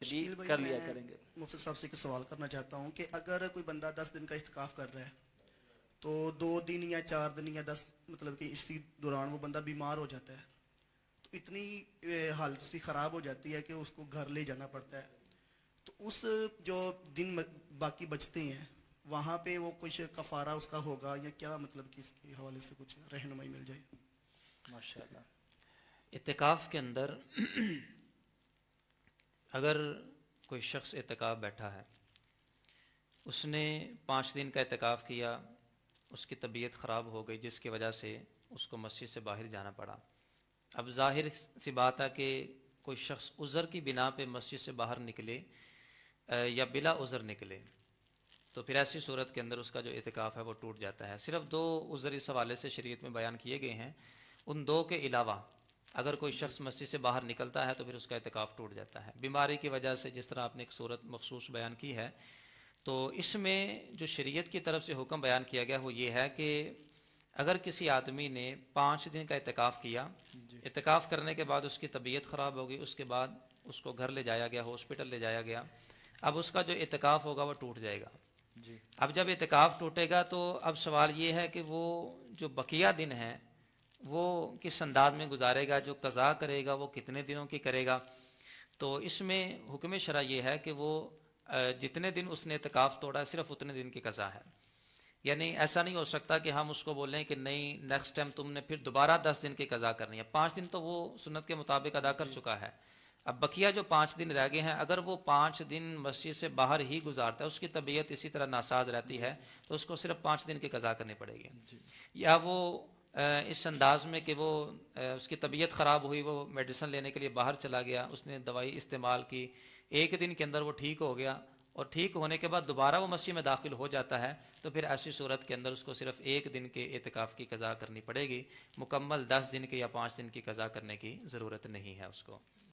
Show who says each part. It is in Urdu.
Speaker 1: بھی
Speaker 2: شکیل بھائی،
Speaker 1: کر
Speaker 2: میں
Speaker 1: لیا کریں گے۔
Speaker 2: مفتی صاحب سے ایک سوال کرنا چاہتا ہوں کہ اگر کوئی بندہ 10 دن کا اعتکاف کر رہا ہے تو 2 دن یا 4 دن یا 10 مطلب کہ اسی دوران وہ بندہ بیمار ہو جاتا ہے، تو اتنی حالت اس کی خراب ہو جاتی ہے کہ اس کو گھر لے جانا پڑتا ہے، تو اس جو دن باقی بچتے ہیں وہاں پہ وہ کچھ کفارہ اس کا ہوگا یا کیا، مطلب کہ اس کے حوالے سے کچھ رہنمائی مل جائے؟
Speaker 1: ماشاء اللہ۔ اعتکاف کے اندر اگر کوئی شخص اعتکاف بیٹھا ہے، اس نے 5 دن کا اعتکاف کیا، اس کی طبیعت خراب ہو گئی جس کی وجہ سے اس کو مسجد سے باہر جانا پڑا۔ اب ظاہر سی بات ہے کہ کوئی شخص عذر کی بنا پہ مسجد سے باہر نکلے یا بلا عذر نکلے، تو پھر ایسی صورت کے اندر اس کا جو اعتکاف ہے وہ ٹوٹ جاتا ہے۔ صرف 2 عذر اس حوالے سے شریعت میں بیان کیے گئے ہیں، ان 2 کے علاوہ اگر کوئی
Speaker 2: جی
Speaker 1: شخص مسجد سے باہر نکلتا ہے تو پھر اس کا اعتکاف ٹوٹ جاتا ہے۔ بیماری کی وجہ سے، جس طرح آپ نے ایک صورت مخصوص بیان کی ہے، تو اس میں جو شریعت کی طرف سے حکم بیان کیا گیا وہ یہ ہے کہ اگر کسی آدمی نے 5 دن کا اعتکاف کیا،
Speaker 2: جی
Speaker 1: اعتکاف کرنے کے بعد اس کی طبیعت خراب ہو گئی، اس کے بعد اس کو گھر لے جایا گیا، ہاسپٹل لے جایا گیا، اب اس کا جو اعتکاف ہوگا وہ ٹوٹ جائے گا۔
Speaker 2: جی
Speaker 1: اب جب اعتکاف ٹوٹے گا تو اب سوال یہ ہے کہ وہ جو بقیہ دن ہیں وہ کس انداز میں گزارے گا، جو قضا کرے گا وہ کتنے دنوں کی کرے گا۔ تو اس میں حکم شرع یہ ہے کہ وہ جتنے دن اس نے اعتکاف توڑا ہے صرف اتنے دن کی قضا ہے۔ یعنی ایسا نہیں ہو سکتا کہ ہم اس کو بولیں کہ نہیں نیکسٹ ٹائم تم نے پھر دوبارہ 10 دن کی قضا کرنی ہے۔ 5 دن تو وہ سنت کے مطابق ادا کر
Speaker 2: جی
Speaker 1: چکا ہے، اب بقیہ جو 5 دن رہ گئے ہیں اگر وہ 5 دن مسجد سے باہر ہی گزارتا ہے، اس کی طبیعت اسی طرح ناساز رہتی
Speaker 2: جی
Speaker 1: ہے، تو اس کو صرف 5 دن کی قضا کرنی پڑے گی۔
Speaker 2: جی
Speaker 1: یا وہ اس انداز میں کہ وہ اس کی طبیعت خراب ہوئی، وہ میڈیسن لینے کے لیے باہر چلا گیا، اس نے دوائی استعمال کی، 1 دن کے اندر وہ ٹھیک ہو گیا اور ٹھیک ہونے کے بعد دوبارہ وہ مسجد میں داخل ہو جاتا ہے، تو پھر ایسی صورت کے اندر اس کو صرف 1 دن کے اعتکاف کی قضا کرنی پڑے گی، مکمل 10 دن کے یا 5 دن کی قضا کرنے کی ضرورت نہیں ہے اس کو۔